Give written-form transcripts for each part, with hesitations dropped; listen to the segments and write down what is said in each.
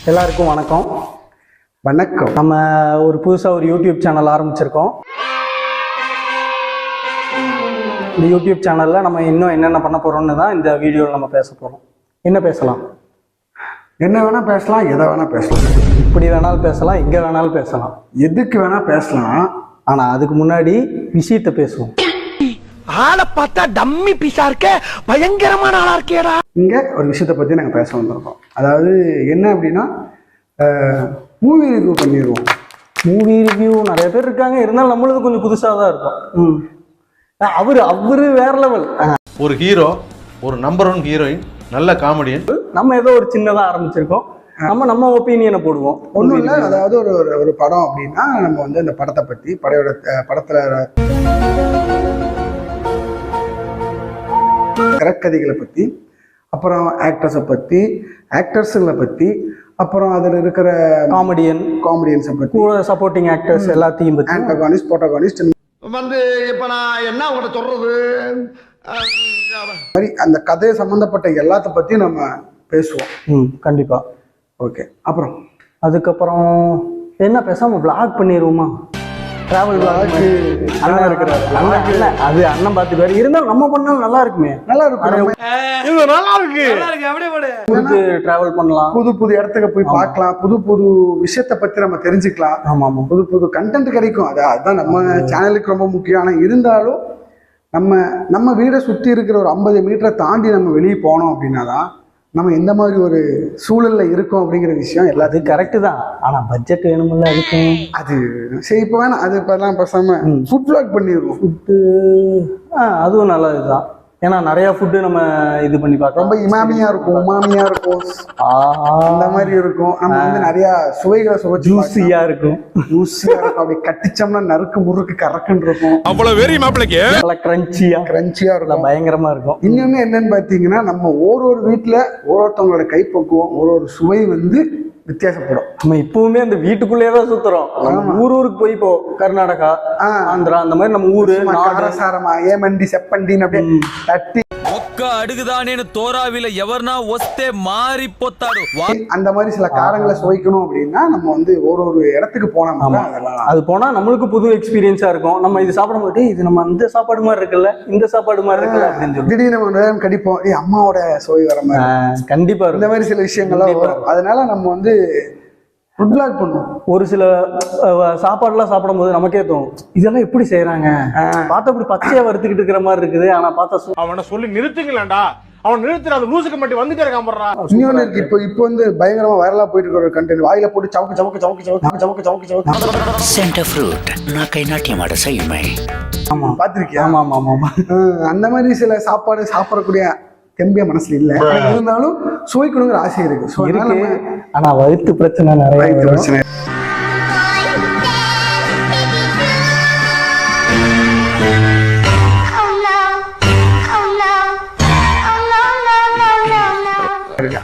எல்லாருக்கும் வணக்கம். வணக்கம். நம்ம ஒரு புதுசாக ஒரு யூடியூப் சேனல் ஆரம்பிச்சிருக்கோம். இந்த யூடியூப் சேனலில் நம்ம இன்னும் என்னென்ன பண்ண போகிறோம்னு தான் இந்த வீடியோவில் நம்ம பேச போகிறோம். என்ன பேசலாம்? என்ன வேணால் பேசலாம், எதை வேணால் பேசலாம். இப்படி வேணாலும் பேசலாம், எங்கே வேணாலும் பேசலாம், எதுக்கு வேணால் பேசலாம். ஆனால் அதுக்கு முன்னாடி விஷயத்தை பேசுவோம். ஆளை பார்த்தா டம்மி பீஸா இருக்க, பயங்கரமான ஆளா இருக்கேடா. இங்கே ஒரு விஷயத்தை பற்றி நாங்கள் பேச வந்திருக்கோம். அதாவது என்ன அப்படின்னா, மூவி ரிவ்யூ பண்ணிடுவோம். மூவி ரிவ்யூ நிறைய பேர் இருக்காங்க, இருந்தாலும் நம்மளுக்கு கொஞ்சம் புதுசாக தான் இருக்கும். அவரு வேற லெவல். ஒரு ஹீரோ, ஒரு நம்பர் 1 ஹீரோயின், நல்ல காமெடியன். நம்ம ஏதோ ஒரு சின்னதாக ஆரம்பிச்சிருக்கோம். நம்ம ஒப்பீனியனை போடுவோம். ஒன்றும் இல்லை, அதாவது ஒரு படம் அப்படின்னா நம்ம வந்து அந்த படத்தை பற்றி படத்தில் திரைக்கதைகளை பற்றி, அப்புறம் ஆக்டர்ஸை பற்றி, ஆக்டர்ஸுங்களை பற்றி, அப்புறம் அதில் இருக்கிற காமெடியன்ஸை பற்றி, கூட சப்போர்ட்டிங் ஆக்டர்ஸ் எல்லாத்தையும் பற்றி, ஆன்டகானிஸ்ட், புரோட்டகானிஸ்ட் வந்து இப்போ நான் என்ன உங்கள்கிட்ட சொல்றது, மாதிரி அந்த கதை சம்மந்தப்பட்ட எல்லாத்த பற்றி நம்ம பேசுவோம். கண்டிப்பா. ஓகே. அதுக்கப்புறம் என்ன பேசாம விளாக் பண்ணிடுவோமா? Travel vlog. அண்ணன் இருக்கிறாரு, அது அண்ணன் பார்த்து பேர் இருந்தாலும் நம்ம பண்ணாலும் நல்லா இருக்குமே. நல்லா இருக்கும், நல்லா இருக்கு. டிராவல் பண்ணலாம், புது புது இடத்துக்கு போய் பார்க்கலாம், புது புது விஷயத்தை பத்தி நம்ம தெரிஞ்சுக்கலாம். ஆமா ஆமா, புது புது கண்டென்ட் கிடைக்கும். அதுதான் நம்ம சேனலுக்கு ரொம்ப முக்கியம். ஆனால் இருந்தாலும் நம்ம வீடை சுற்றி இருக்கிற ஒரு 50 மீட்டரை தாண்டி நம்ம வெளியே போனோம் அப்படின்னா தான் நம்ம எந்த மாதிரி ஒரு சூழல்ல இருக்கோம் அப்படிங்கிற விஷயம் எல்லாத்துக்கும் கரெக்டு தான். ஆனா பட்ஜெட் வேணும்ல அதுக்கு. அது சரி, இப்போ வேணாம், அது இப்பெல்லாம் பேசாம ஃபுட் விளாக் பண்ணிடுவோம். அதுவும் நல்லதுதான். ஏன்னா நிறைய ஃபுட்டு நம்ம இது பண்ணி பார்க்கலாம். ரொம்ப உமாமியா இருக்கும், அந்த மாதிரி இருக்கும். நம்ம வந்து நிறைய சுவைகளை சுவைச்சு ஜூஸியா இருக்கும். அப்படி கட்டிச்சோம்னா நறுக்கு முறுக்கு கறக்குன்னு இருக்கும். அவ்வளவு வெரி மாப்பிளைக்கு கிரன்ச்சியா இருக்கும், பயங்கரமா இருக்கும். இன்னொன்னு என்னன்னு பாத்தீங்கன்னா, நம்ம ஒரு வீட்டுல ஒவ்வொருத்தவங்களோட கைப்பக்குவம், ஒரு சுவை வந்து வித்தியாசப்படும். நம்ம இப்பவுமே அந்த வீட்டுக்குள்ளேயே தான் சுத்துறோம். ஊருக்கு போய் இப்போ கர்நாடகா, ஆந்திரா அந்த மாதிரி நம்ம ஊரு காரசாரமா ஏமண்டி செப்பண்டின்னு அப்படியே தட்டி అడుగుదానేను తోరావిల ఎవర్నా వస్తే మారిపోతాడు. அந்த மாதிரி சில காரங்களை சுவைக்கணும் அப்படின்னா நம்ம வந்து ஒரு இடத்துக்கு போனோம்னா அது போனா நம்மளுக்கு புது எக்ஸ்பீரியன்ஸா இருக்கும். நம்ம இது சாப்பிட போது இது நம்ம இந்த சாப்பாடு மாதிரி இருக்குல்ல, இந்த சாப்பாடு மாதிரி இருக்குல்ல அப்படின்னு சொல்லி திடீர்னு நம்ம கடிப்போம், அம்மாவோட சுவை வர மாதிரி. கண்டிப்பா இந்த மாதிரி சில விஷயங்கள்லாம் வரும். அதனால நம்ம வந்து ஃபுட் விளாக் பண்ணுவோம். ஒரு சில சாப்பாடுலாம் சாப்பிடும்போது நமக்கே தோணும், இதெல்லாம் எப்படி செய்யறாங்க, பார்த்தா இப்படி பச்சையா வறுத்துக்கிட்டு இருக்கிற மாதிரி இருக்குது. ஆனா பார்த்தா அவனை சொல்லி நிறுத்துங்களேன்டா, அவன் நிறுத்துற அந்த லூசுக்கு மட்டும் வந்துட்டே இருக்கான். இன்னொன்னு இருக்கு, இப்போ வந்து பயங்கரமா வைரலா போயிட்டு இருக்கிற கண்டென்ட், வாயில போட்டு சவுக்கு சவுக்கு சவுக்கு சவுக்கு சவுக்கு சவுக்கு சவுக்கு சென்டர் ஃப்ரூட் நாக்கை நாட்டியமாட செய்யுமே. ஆமா, பாத்திருக்கியா? ஆமா ஆமா ஆமா. அந்த மாதிரி சில சாப்பாடு சாப்பிடக்கூடிய தெம்பிய மனசுல இல்ல, இருந்தாலும் சுவைக்கணுங்கிற ஆசை இருக்கு. ஆனா வயிற்று பிரச்சனை நிறைய பிரச்சனை.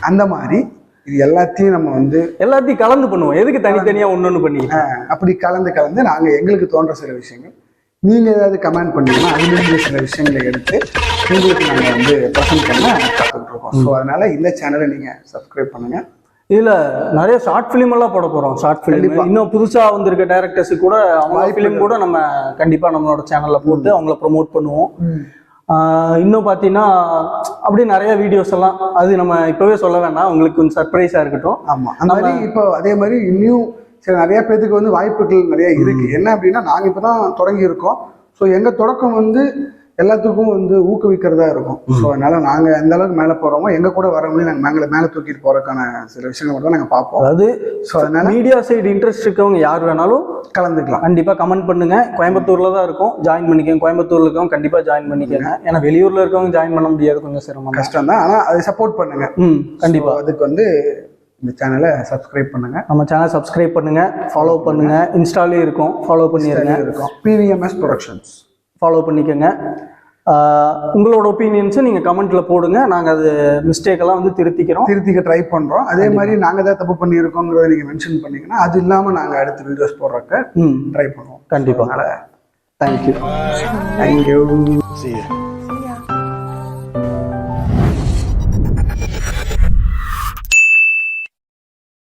அந்த மாதிரி இது எல்லாத்தையும் நம்ம வந்து எல்லாத்தையும் கலந்து பண்ணுவோம். எதுக்கு தனித்தனியா ஒன்னொன்னு பண்ணி அப்படி கலந்து நாங்க எங்களுக்கு தோன்ற சில விஷயங்கள் நீங்க ஏதாவது கமெண்ட் பண்ணீங்கன்னா அதுலேருந்து சில விஷயங்களை எடுத்து உங்களுக்கு நாங்க வந்து ப்ரெசென்ட் பண்ண காத்துக்கிட்டு இருக்கோம். ஸோ அதனால இந்த சேனலை நீங்க சப்ஸ்கிரைப் பண்ணுங்க. இதுல நிறைய ஷார்ட் பிலிம் எல்லாம் போட போறோம். ஷார்ட் பிலிம் இன்னும் புதுசா வந்திருக்க டைரக்டர்ஸ் கூட அவங்க பிலிம் கூட நம்ம கண்டிப்பா நம்மளோட சேனல்ல போட்டு அவங்கள ப்ரொமோட் பண்ணுவோம். இன்னும் பார்த்தீங்கன்னா அப்படி நிறைய வீடியோஸ் எல்லாம் அது நம்ம இப்பவே சொல்ல வேண்டாம், உங்களுக்கு கொஞ்சம் சர்ப்ரைஸா இருக்கட்டும். ஆமா, அந்த மாதிரி இப்போ அதே மாதிரி இன்னும் சில நிறைய பேருக்கு வந்து வாய்ப்புகள் நிறைய இருக்கு. என்ன அப்படின்னா, நாங்க இப்பதான் தொடங்கி இருக்கோம். ஸோ எங்க தொடக்கம் வந்து எல்லாத்துக்கும் வந்து ஊக்குவிக்கிறதா இருக்கும். ஸோ அதனால நாங்க எந்த அளவுக்கு மேலே போறோமோ எங்க கூட வரவங்களையும் நாங்கள் மேலே தூக்கிட்டு போறதுக்கான சில விஷயங்கள் மட்டும் நாங்கள் பார்ப்போம். அதாவது ஸோ அதனால மீடியா சைடு இன்ட்ரெஸ்ட் இருக்கவங்க யார் வேணாலும் கலந்துக்கலாம். கண்டிப்பா கமெண்ட் பண்ணுங்க. கோயம்புத்தூர்ல தான் இருக்கும், ஜாயின் பண்ணிக்கோங்க. கோயம்புத்தூர்ல இருக்கவங்க கண்டிப்பா ஜாயின் பண்ணிக்கோங்க. ஏன்னா வெளியூர்ல இருக்கவங்க ஜாயின் பண்ண முடியாது, கொஞ்சம் சிரமம், கஷ்டம் தான். ஆனா அதை சப்போர்ட் பண்ணுங்க. கண்டிப்பா. அதுக்கு வந்து இந்த சேனலை சப்ஸ்கிரைப் பண்ணுங்க. நம்ம சேனலை சப்ஸ்கிரைப் பண்ணுங்க, ஃபாலோ பண்ணுங்க. இன்ஸ்டாலே இருக்கும், ஃபாலோ பண்ணிடுங்க. PVMS ப்ரொடக்ஷன்ஸ் ஃபாலோ பண்ணிக்கோங்க. உங்களோட ஒப்பீனியன்ஸை நீங்கள் கமெண்ட்டில் போடுங்க. நாங்கள் அது மிஸ்டேக்கெல்லாம் வந்து திருத்திக்க ட்ரை பண்ணுறோம். அதே மாதிரி நாங்கள் தான் தப்பு பண்ணியிருக்கோங்கிறத நீங்கள் மென்ஷன் பண்ணிங்கன்னா அது இல்லாமல் நாங்கள் அடுத்த வீடியோஸ் போடுறக்க ட்ரை பண்ணுவோம். கண்டிப்பாக. அதனால் தேங்க்யூ.